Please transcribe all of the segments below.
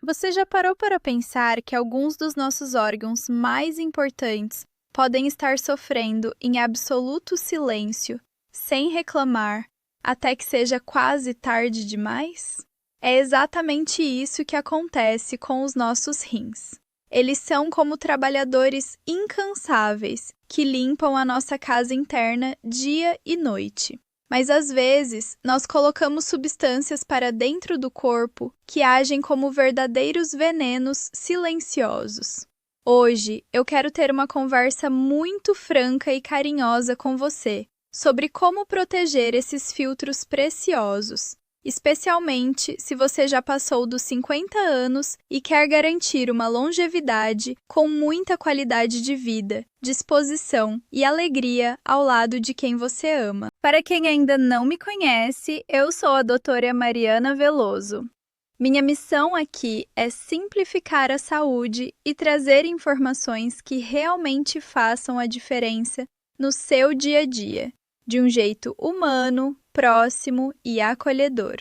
Você já parou para pensar que alguns dos nossos órgãos mais importantes podem estar sofrendo em absoluto silêncio, sem reclamar, até que seja quase tarde demais? É exatamente isso que acontece com os nossos rins. Eles são como trabalhadores incansáveis que limpam a nossa casa interna dia e noite. Mas às vezes, nós colocamos substâncias para dentro do corpo que agem como verdadeiros venenos silenciosos. Hoje, eu quero ter uma conversa muito franca e carinhosa com você sobre como proteger esses filtros preciosos, especialmente se você já passou dos 50 anos e quer garantir uma longevidade com muita qualidade de vida, disposição e alegria ao lado de quem você ama. Para quem ainda não me conhece, eu sou a doutora Mariana Veloso. Minha missão aqui é simplificar a saúde e trazer informações que realmente façam a diferença no seu dia a dia, de um jeito humano, próximo e acolhedor.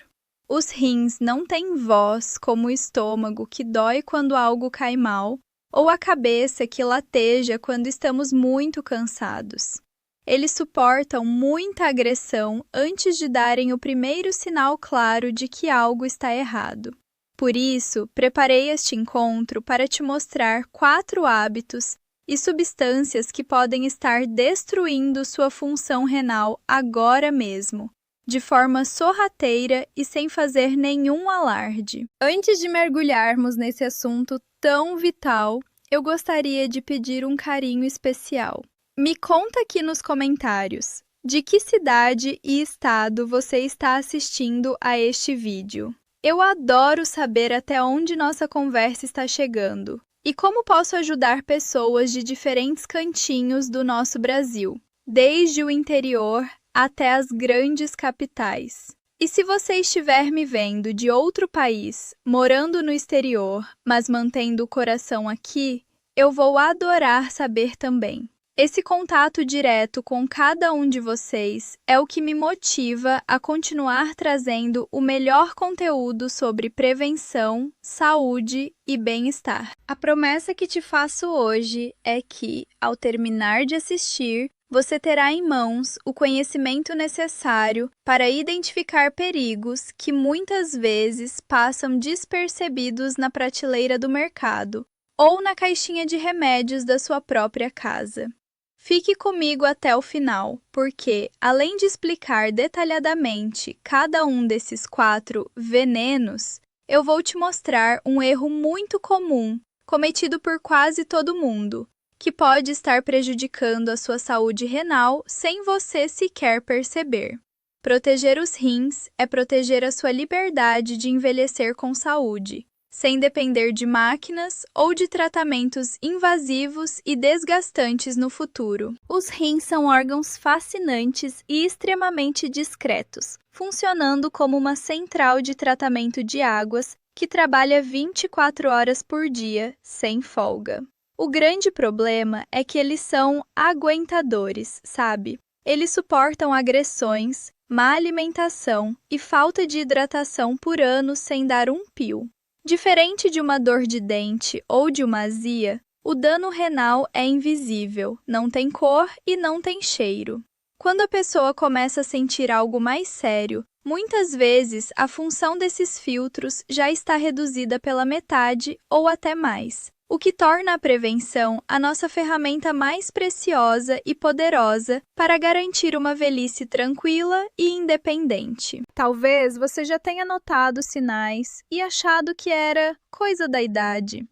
Os rins não têm voz como o estômago que dói quando algo cai mal, ou a cabeça que lateja quando estamos muito cansados. Eles suportam muita agressão antes de darem o primeiro sinal claro de que algo está errado. Por isso, preparei este encontro para te mostrar 4 hábitos e substâncias que podem estar destruindo sua função renal agora mesmo, de forma sorrateira e sem fazer nenhum alarde. Antes de mergulharmos nesse assunto tão vital, eu gostaria de pedir um carinho especial. Me conta aqui nos comentários de que cidade e estado você está assistindo a este vídeo. Eu adoro saber até onde nossa conversa está chegando e como posso ajudar pessoas de diferentes cantinhos do nosso Brasil, desde o interior até as grandes capitais. E se você estiver me vendo de outro país, morando no exterior, mas mantendo o coração aqui, eu vou adorar saber também. Esse contato direto com cada um de vocês é o que me motiva a continuar trazendo o melhor conteúdo sobre prevenção, saúde e bem-estar. A promessa que te faço hoje é que, ao terminar de assistir, você terá em mãos o conhecimento necessário para identificar perigos que muitas vezes passam despercebidos na prateleira do mercado ou na caixinha de remédios da sua própria casa. Fique comigo até o final, porque, além de explicar detalhadamente cada um desses 4 venenos, eu vou te mostrar um erro muito comum, cometido por quase todo mundo, que pode estar prejudicando a sua saúde renal sem você sequer perceber. Proteger os rins é proteger a sua liberdade de envelhecer com saúde, sem depender de máquinas ou de tratamentos invasivos e desgastantes no futuro. Os rins são órgãos fascinantes e extremamente discretos, funcionando como uma central de tratamento de águas que trabalha 24 horas por dia, sem folga. O grande problema é que eles são aguentadores, sabe? Eles suportam agressões, má alimentação e falta de hidratação por anos sem dar um pio. Diferente de uma dor de dente ou de uma azia, o dano renal é invisível, não tem cor e não tem cheiro. Quando a pessoa começa a sentir algo mais sério, muitas vezes a função desses filtros já está reduzida pela metade ou até mais, o que torna a prevenção a nossa ferramenta mais preciosa e poderosa para garantir uma velhice tranquila e independente. Talvez você já tenha notado sinais e achado que era coisa da idade.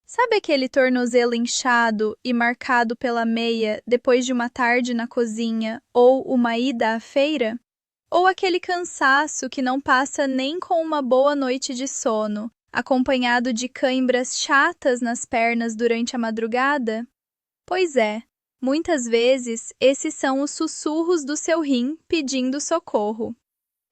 Sabe aquele tornozelo inchado e marcado pela meia depois de uma tarde na cozinha ou uma ida à feira? Ou aquele cansaço que não passa nem com uma boa noite de sono, acompanhado de cãibras chatas nas pernas durante a madrugada? Pois é, muitas vezes esses são os sussurros do seu rim pedindo socorro.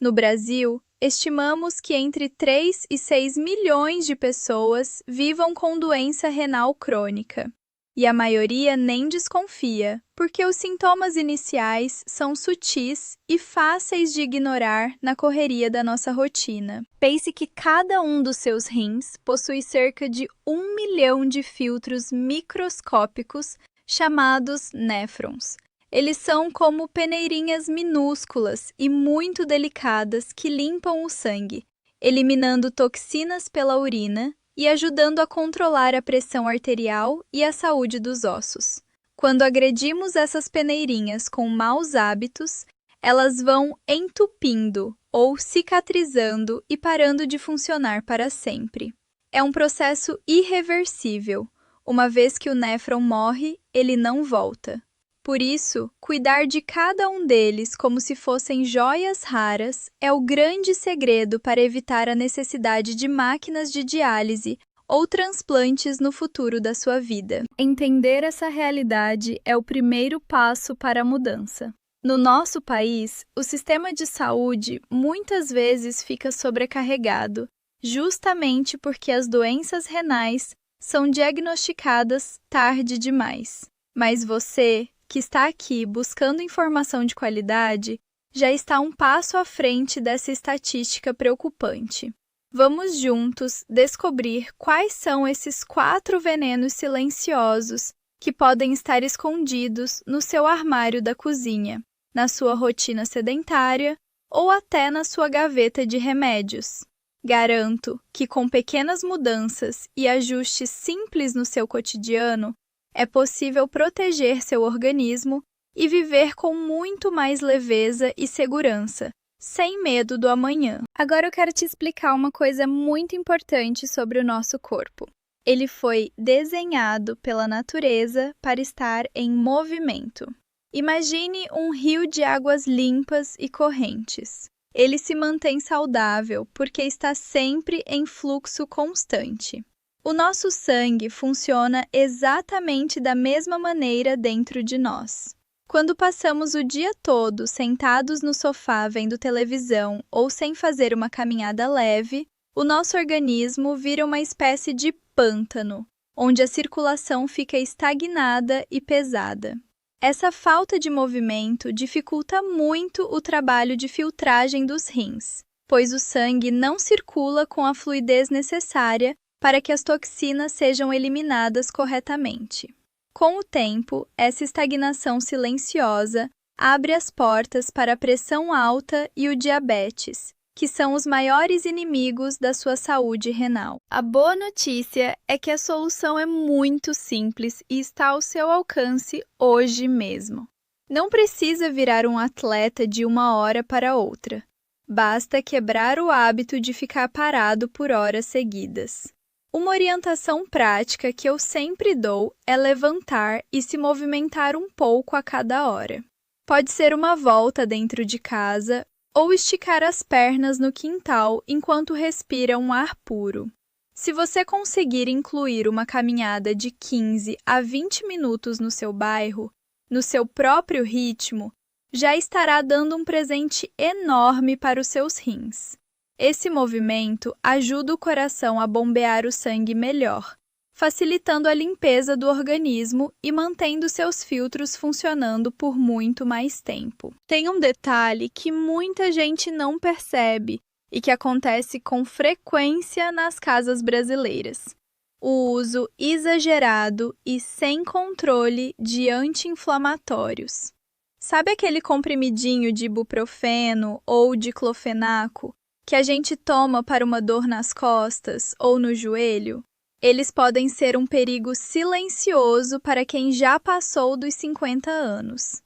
No Brasil, estimamos que entre 3 e 6 milhões de pessoas vivam com doença renal crônica. e a maioria nem desconfia, porque os sintomas iniciais são sutis e fáceis de ignorar na correria da nossa rotina. Pense que cada um dos seus rins possui cerca de 1 milhão de filtros microscópicos chamados néfrons. Eles são como peneirinhas minúsculas e muito delicadas que limpam o sangue, eliminando toxinas pela urina e ajudando a controlar a pressão arterial e a saúde dos ossos. Quando agredimos essas peneirinhas com maus hábitos, elas vão entupindo ou cicatrizando e parando de funcionar para sempre. É um processo irreversível. Uma vez que o néfron morre, ele não volta. Por isso, cuidar de cada um deles como se fossem joias raras é o grande segredo para evitar a necessidade de máquinas de diálise ou transplantes no futuro da sua vida. Entender essa realidade é o primeiro passo para a mudança. No nosso país, o sistema de saúde muitas vezes fica sobrecarregado, justamente porque as doenças renais são diagnosticadas tarde demais. Mas você, que está aqui buscando informação de qualidade, já está um passo à frente dessa estatística preocupante. Vamos juntos descobrir quais são esses 4 venenos silenciosos que podem estar escondidos no seu armário da cozinha, na sua rotina sedentária ou até na sua gaveta de remédios. Garanto que com pequenas mudanças e ajustes simples no seu cotidiano, é possível proteger seu organismo e viver com muito mais leveza e segurança, sem medo do amanhã. Agora eu quero te explicar uma coisa muito importante sobre o nosso corpo. Ele foi desenhado pela natureza para estar em movimento. Imagine um rio de águas limpas e correntes. Ele se mantém saudável porque está sempre em fluxo constante. O nosso sangue funciona exatamente da mesma maneira dentro de nós. Quando passamos o dia todo sentados no sofá vendo televisão ou sem fazer uma caminhada leve, o nosso organismo vira uma espécie de pântano, onde a circulação fica estagnada e pesada. Essa falta de movimento dificulta muito o trabalho de filtragem dos rins, pois o sangue não circula com a fluidez necessária para que as toxinas sejam eliminadas corretamente. Com o tempo, essa estagnação silenciosa abre as portas para a pressão alta e o diabetes, que são os maiores inimigos da sua saúde renal. A boa notícia é que a solução é muito simples e está ao seu alcance hoje mesmo. Não precisa virar um atleta de uma hora para outra. Basta quebrar o hábito de ficar parado por horas seguidas. Uma orientação prática que eu sempre dou é levantar e se movimentar um pouco a cada hora. Pode ser uma volta dentro de casa ou esticar as pernas no quintal enquanto respira um ar puro. Se você conseguir incluir uma caminhada de 15 a 20 minutos no seu bairro, no seu próprio ritmo, já estará dando um presente enorme para os seus rins. Esse movimento ajuda o coração a bombear o sangue melhor, facilitando a limpeza do organismo e mantendo seus filtros funcionando por muito mais tempo. Tem um detalhe que muita gente não percebe e que acontece com frequência nas casas brasileiras: o uso exagerado e sem controle de anti-inflamatórios. Sabe aquele comprimidinho de ibuprofeno ou diclofenaco que a gente toma para uma dor nas costas ou no joelho? Eles podem ser um perigo silencioso para quem já passou dos 50 anos.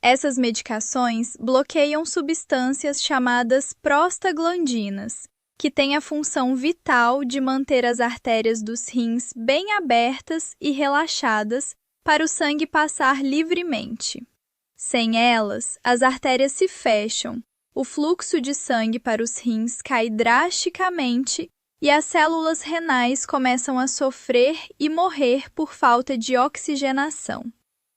Essas medicações bloqueiam substâncias chamadas prostaglandinas, que têm a função vital de manter as artérias dos rins bem abertas e relaxadas para o sangue passar livremente. Sem elas, as artérias se fecham, o fluxo de sangue para os rins cai drasticamente e as células renais começam a sofrer e morrer por falta de oxigenação.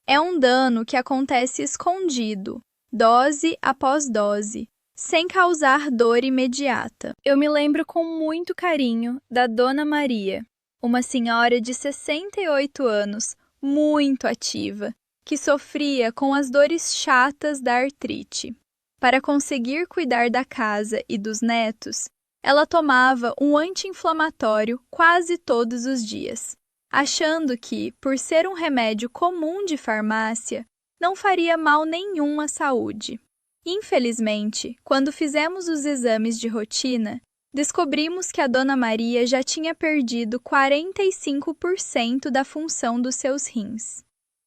É um dano que acontece escondido, dose após dose, sem causar dor imediata. Eu me lembro com muito carinho da Dona Maria, uma senhora de 68 anos, muito ativa, que sofria com as dores chatas da artrite. Para conseguir cuidar da casa e dos netos, ela tomava um anti-inflamatório quase todos os dias, achando que, por ser um remédio comum de farmácia, não faria mal nenhum à saúde. Infelizmente, quando fizemos os exames de rotina, descobrimos que a Dona Maria já tinha perdido 45% da função dos seus rins.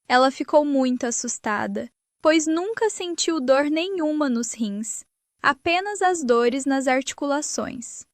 Ela ficou muito assustada, pois nunca sentiu dor nenhuma nos rins, apenas as dores nas articulações.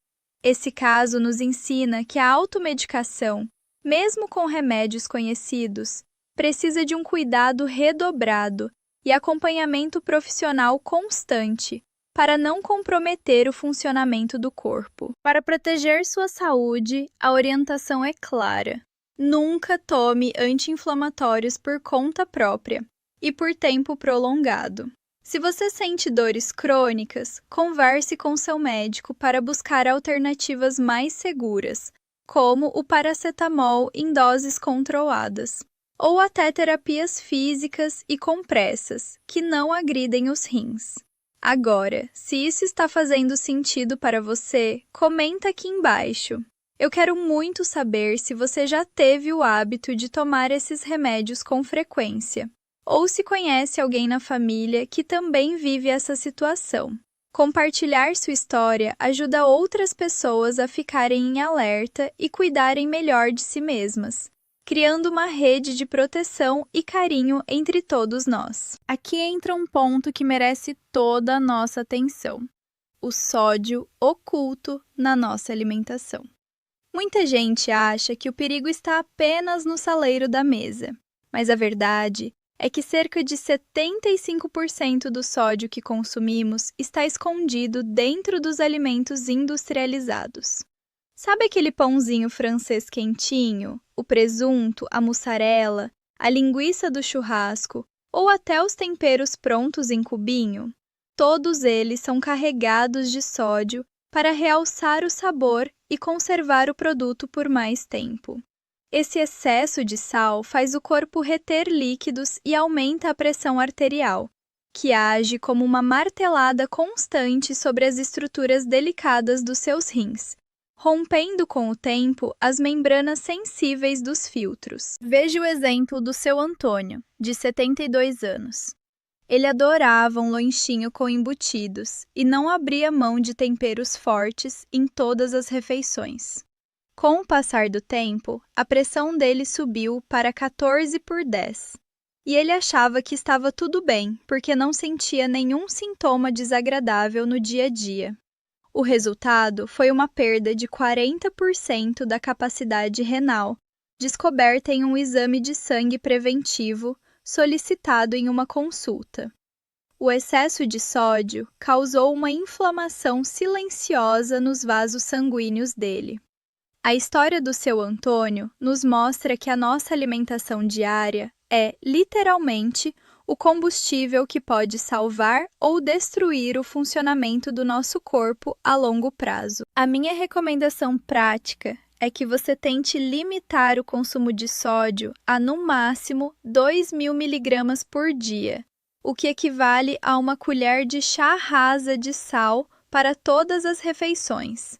Esse caso nos ensina que a automedicação, mesmo com remédios conhecidos, precisa de um cuidado redobrado e acompanhamento profissional constante para não comprometer o funcionamento do corpo. Para proteger sua saúde, a orientação é clara. Nunca tome anti-inflamatórios por conta própria e por tempo prolongado. Se você sente dores crônicas, converse com seu médico para buscar alternativas mais seguras, como o paracetamol em doses controladas, ou até terapias físicas e compressas, que não agridem os rins. Agora, se isso está fazendo sentido para você, comenta aqui embaixo. Eu quero muito saber se você já teve o hábito de tomar esses remédios com frequência, ou se conhece alguém na família que também vive essa situação. Compartilhar sua história ajuda outras pessoas a ficarem em alerta e cuidarem melhor de si mesmas, criando uma rede de proteção e carinho entre todos nós. Aqui entra um ponto que merece toda a nossa atenção: o sódio oculto na nossa alimentação. Muita gente acha que o perigo está apenas no saleiro da mesa, mas a verdade é que cerca de 75% do sódio que consumimos está escondido dentro dos alimentos industrializados. Sabe aquele pãozinho francês quentinho, o presunto, a mussarela, a linguiça do churrasco ou até os temperos prontos em cubinho? Todos eles são carregados de sódio para realçar o sabor e conservar o produto por mais tempo. Esse excesso de sal faz o corpo reter líquidos e aumenta a pressão arterial, que age como uma martelada constante sobre as estruturas delicadas dos seus rins, rompendo com o tempo as membranas sensíveis dos filtros. Veja o exemplo do seu Antônio, de 72 anos. Ele adorava um lanchinho com embutidos e não abria mão de temperos fortes em todas as refeições. Com o passar do tempo, a pressão dele subiu para 14/10. E ele achava que estava tudo bem, porque não sentia nenhum sintoma desagradável no dia a dia. O resultado foi uma perda de 40% da capacidade renal, descoberta em um exame de sangue preventivo solicitado em uma consulta. O excesso de sódio causou uma inflamação silenciosa nos vasos sanguíneos dele. A história do seu Antônio nos mostra que a nossa alimentação diária é, literalmente, o combustível que pode salvar ou destruir o funcionamento do nosso corpo a longo prazo. A minha recomendação prática é que você tente limitar o consumo de sódio a, no máximo, 2.000 mg por dia, o que equivale a uma colher de chá rasa de sal para todas as refeições.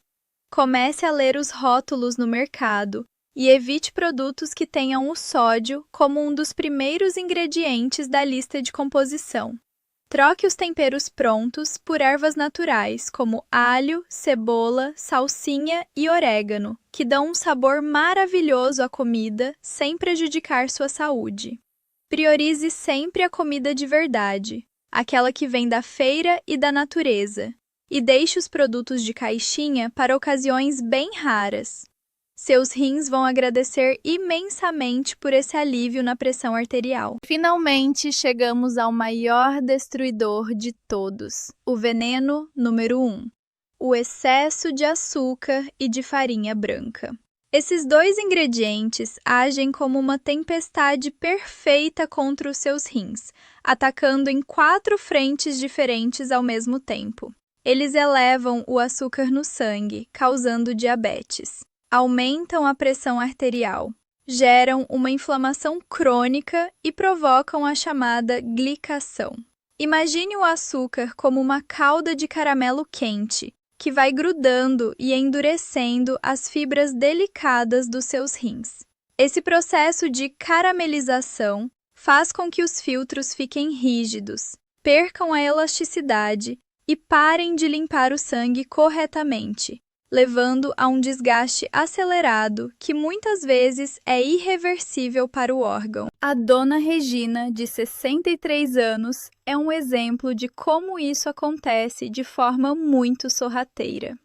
Comece a ler os rótulos no mercado e evite produtos que tenham o sódio como um dos primeiros ingredientes da lista de composição. Troque os temperos prontos por ervas naturais, como alho, cebola, salsinha e orégano, que dão um sabor maravilhoso à comida sem prejudicar sua saúde. Priorize sempre a comida de verdade, aquela que vem da feira e da natureza, e deixe os produtos de caixinha para ocasiões bem raras. Seus rins vão agradecer imensamente por esse alívio na pressão arterial. Finalmente, chegamos ao maior destruidor de todos, o veneno número 1, o excesso de açúcar e de farinha branca. Esses dois ingredientes agem como uma tempestade perfeita contra os seus rins, atacando em 4 frentes diferentes ao mesmo tempo. Eles elevam o açúcar no sangue, causando diabetes. Aumentam a pressão arterial, geram uma inflamação crônica e provocam a chamada glicação. Imagine o açúcar como uma calda de caramelo quente, que vai grudando e endurecendo as fibras delicadas dos seus rins. Esse processo de caramelização faz com que os filtros fiquem rígidos, percam a elasticidade e parem de limpar o sangue corretamente, levando a um desgaste acelerado que muitas vezes é irreversível para o órgão. A dona Regina, de 63 anos, é um exemplo de como isso acontece de forma muito sorrateira.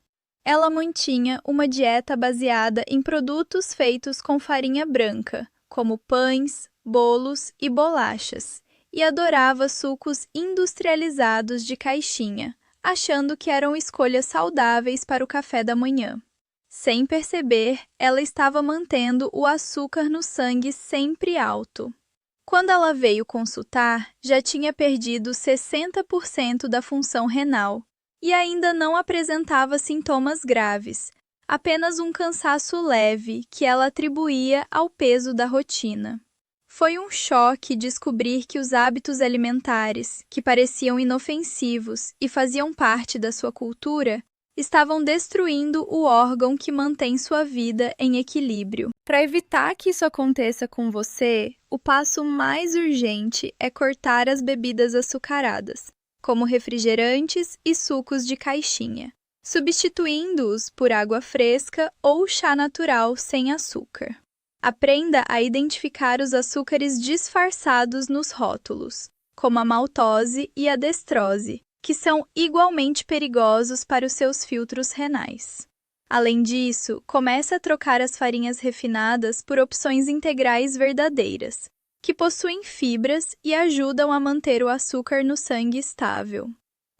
Ela mantinha uma dieta baseada em produtos feitos com farinha branca, como pães, bolos e bolachas, e adorava sucos industrializados de caixinha, achando que eram escolhas saudáveis para o café da manhã. Sem perceber, ela estava mantendo o açúcar no sangue sempre alto. Quando ela veio consultar, já tinha perdido 60% da função renal e ainda não apresentava sintomas graves, apenas um cansaço leve que ela atribuía ao peso da rotina. Foi um choque descobrir que os hábitos alimentares, que pareciam inofensivos e faziam parte da sua cultura, estavam destruindo o órgão que mantém sua vida em equilíbrio. Para evitar que isso aconteça com você, o passo mais urgente é cortar as bebidas açucaradas, como refrigerantes e sucos de caixinha, substituindo-os por água fresca ou chá natural sem açúcar. Aprenda a identificar os açúcares disfarçados nos rótulos, como a maltose e a destrose, que são igualmente perigosos para os seus filtros renais. Além disso, comece a trocar as farinhas refinadas por opções integrais verdadeiras, que possuem fibras e ajudam a manter o açúcar no sangue estável.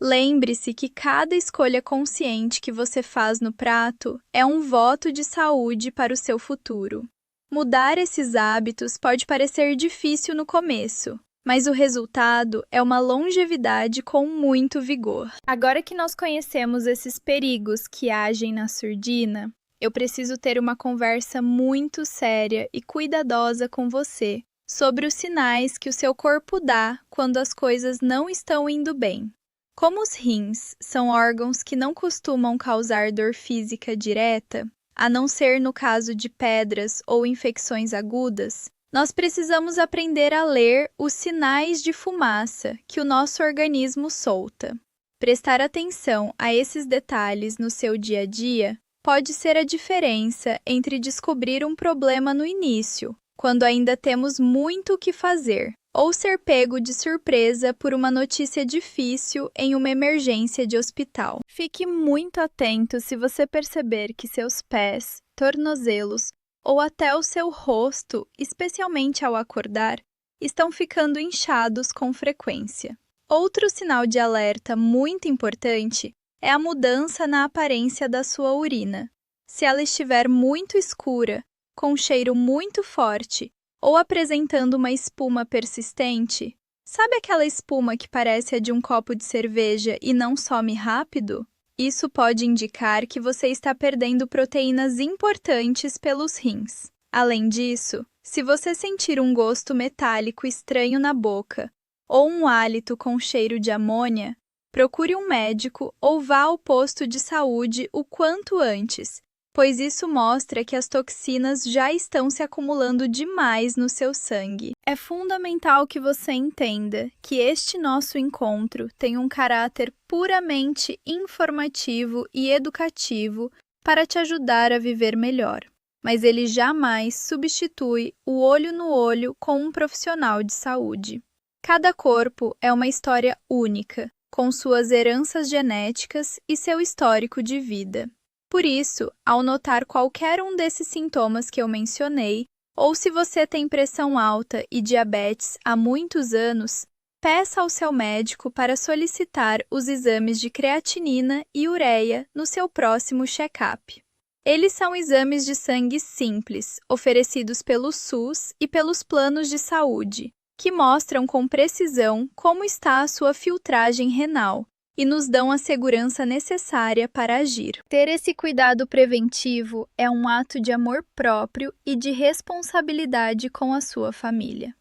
Lembre-se que cada escolha consciente que você faz no prato é um voto de saúde para o seu futuro. Mudar esses hábitos pode parecer difícil no começo, mas o resultado é uma longevidade com muito vigor. Agora que nós conhecemos esses perigos que agem na surdina, eu preciso ter uma conversa muito séria e cuidadosa com você sobre os sinais que o seu corpo dá quando as coisas não estão indo bem. Como os rins são órgãos que não costumam causar dor física direta, a não ser no caso de pedras ou infecções agudas, nós precisamos aprender a ler os sinais de fumaça que o nosso organismo solta. Prestar atenção a esses detalhes no seu dia a dia pode ser a diferença entre descobrir um problema no início, quando ainda temos muito o que fazer, ou ser pego de surpresa por uma notícia difícil em uma emergência de hospital. Fique muito atento se você perceber que seus pés, tornozelos ou até o seu rosto, especialmente ao acordar, estão ficando inchados com frequência. Outro sinal de alerta muito importante é a mudança na aparência da sua urina. Se ela estiver muito escura, com cheiro muito forte, ou apresentando uma espuma persistente, sabe aquela espuma que parece a de um copo de cerveja e não some rápido? Isso pode indicar que você está perdendo proteínas importantes pelos rins. Além disso, se você sentir um gosto metálico estranho na boca ou um hálito com cheiro de amônia, procure um médico ou vá ao posto de saúde o quanto antes, pois isso mostra que as toxinas já estão se acumulando demais no seu sangue. É fundamental que você entenda que este nosso encontro tem um caráter puramente informativo e educativo para te ajudar a viver melhor, mas ele jamais substitui o olho no olho com um profissional de saúde. Cada corpo é uma história única, com suas heranças genéticas e seu histórico de vida. Por isso, ao notar qualquer um desses sintomas que eu mencionei, ou se você tem pressão alta e diabetes há muitos anos, peça ao seu médico para solicitar os exames de creatinina e ureia no seu próximo check-up. Eles são exames de sangue simples, oferecidos pelo SUS e pelos planos de saúde, que mostram com precisão como está a sua filtragem renal, e nos dão a segurança necessária para agir. Ter esse cuidado preventivo é um ato de amor próprio e de responsabilidade com a sua família.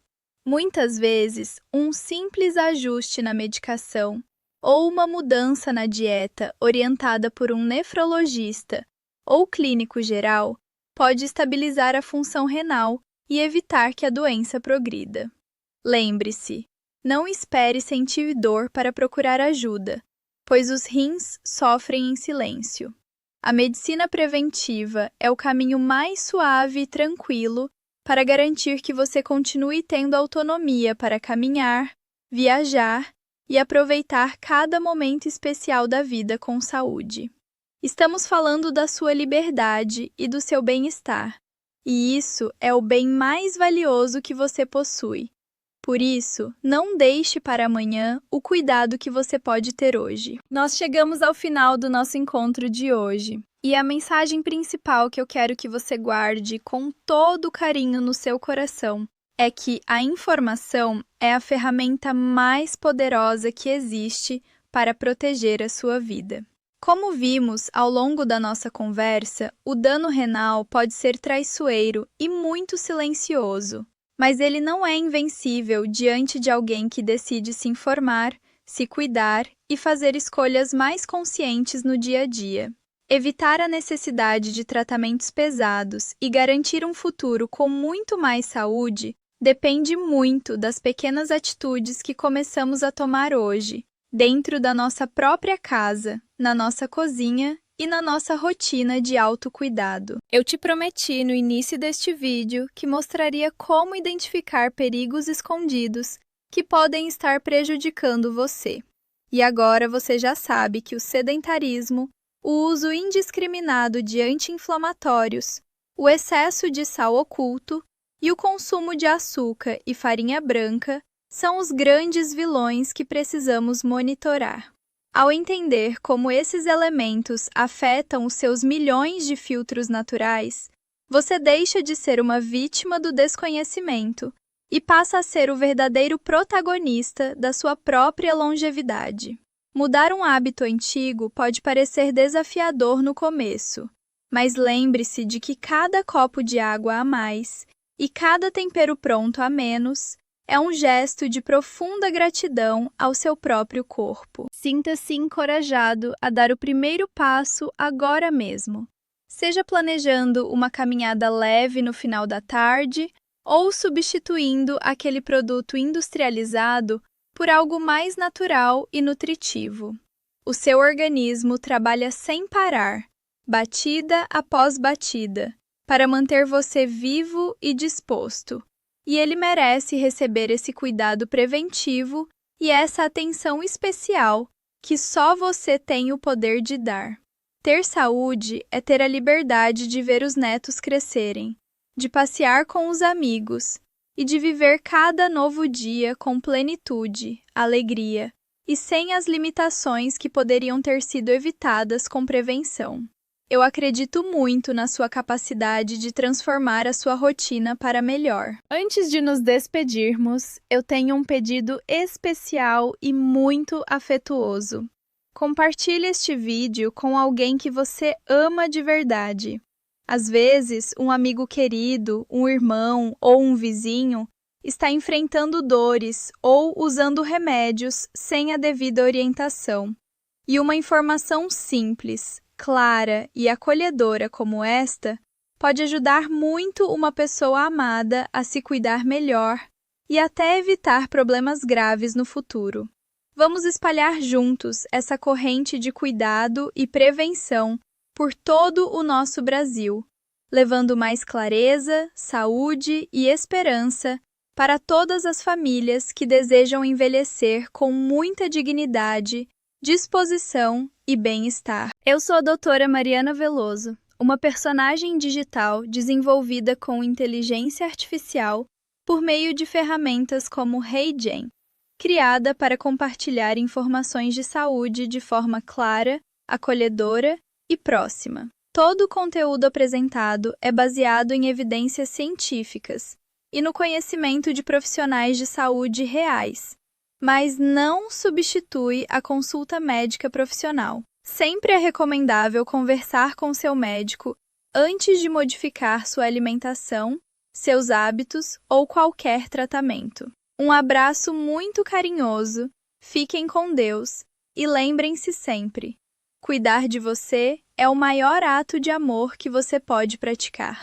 Muitas vezes, um simples ajuste na medicação ou uma mudança na dieta orientada por um nefrologista ou clínico geral pode estabilizar a função renal e evitar que a doença progrida. Lembre-se, não espere sentir dor para procurar ajuda, pois os rins sofrem em silêncio. A medicina preventiva é o caminho mais suave e tranquilo para garantir que você continue tendo autonomia para caminhar, viajar e aproveitar cada momento especial da vida com saúde. Estamos falando da sua liberdade e do seu bem-estar, e isso é o bem mais valioso que você possui. Por isso, não deixe para amanhã o cuidado que você pode ter hoje. Nós chegamos ao final do nosso encontro de hoje. E a mensagem principal que eu quero que você guarde com todo carinho no seu coração é que a informação é a ferramenta mais poderosa que existe para proteger a sua vida. Como vimos ao longo da nossa conversa, o dano renal pode ser traiçoeiro e muito silencioso, mas ele não é invencível diante de alguém que decide se informar, se cuidar e fazer escolhas mais conscientes no dia a dia. Evitar a necessidade de tratamentos pesados e garantir um futuro com muito mais saúde depende muito das pequenas atitudes que começamos a tomar hoje, dentro da nossa própria casa, na nossa cozinha e na nossa rotina de autocuidado. Eu te prometi no início deste vídeo que mostraria como identificar perigos escondidos que podem estar prejudicando você. E agora você já sabe que o sedentarismo, o uso indiscriminado de anti-inflamatórios, o excesso de sal oculto e o consumo de açúcar e farinha branca são os grandes vilões que precisamos monitorar. Ao entender como esses elementos afetam os seus milhões de filtros naturais, você deixa de ser uma vítima do desconhecimento e passa a ser o verdadeiro protagonista da sua própria longevidade. Mudar um hábito antigo pode parecer desafiador no começo, mas lembre-se de que cada copo de água a mais e cada tempero pronto a menos é um gesto de profunda gratidão ao seu próprio corpo. Sinta-se encorajado a dar o primeiro passo agora mesmo. Seja planejando uma caminhada leve no final da tarde ou substituindo aquele produto industrializado por algo mais natural e nutritivo. O seu organismo trabalha sem parar, batida após batida, para manter você vivo e disposto. E ele merece receber esse cuidado preventivo e essa atenção especial que só você tem o poder de dar. Ter saúde é ter a liberdade de ver os netos crescerem, de passear com os amigos e de viver cada novo dia com plenitude, alegria e sem as limitações que poderiam ter sido evitadas com prevenção. Eu acredito muito na sua capacidade de transformar a sua rotina para melhor. Antes de nos despedirmos, eu tenho um pedido especial e muito afetuoso. Compartilhe este vídeo com alguém que você ama de verdade. Às vezes, um amigo querido, um irmão ou um vizinho está enfrentando dores ou usando remédios sem a devida orientação. E uma informação simples, clara e acolhedora como esta pode ajudar muito uma pessoa amada a se cuidar melhor e até evitar problemas graves no futuro. Vamos espalhar juntos essa corrente de cuidado e prevenção por todo o nosso Brasil, levando mais clareza, saúde e esperança para todas as famílias que desejam envelhecer com muita dignidade, disposição e bem-estar. Eu sou a doutora Mariana Veloso, uma personagem digital desenvolvida com inteligência artificial por meio de ferramentas como HeyGen, criada para compartilhar informações de saúde de forma clara, acolhedora e próxima. Todo o conteúdo apresentado é baseado em evidências científicas e no conhecimento de profissionais de saúde reais, mas não substitui a consulta médica profissional. Sempre é recomendável conversar com seu médico antes de modificar sua alimentação, seus hábitos ou qualquer tratamento. Um abraço muito carinhoso, fiquem com Deus e lembrem-se sempre: cuidar de você é o maior ato de amor que você pode praticar.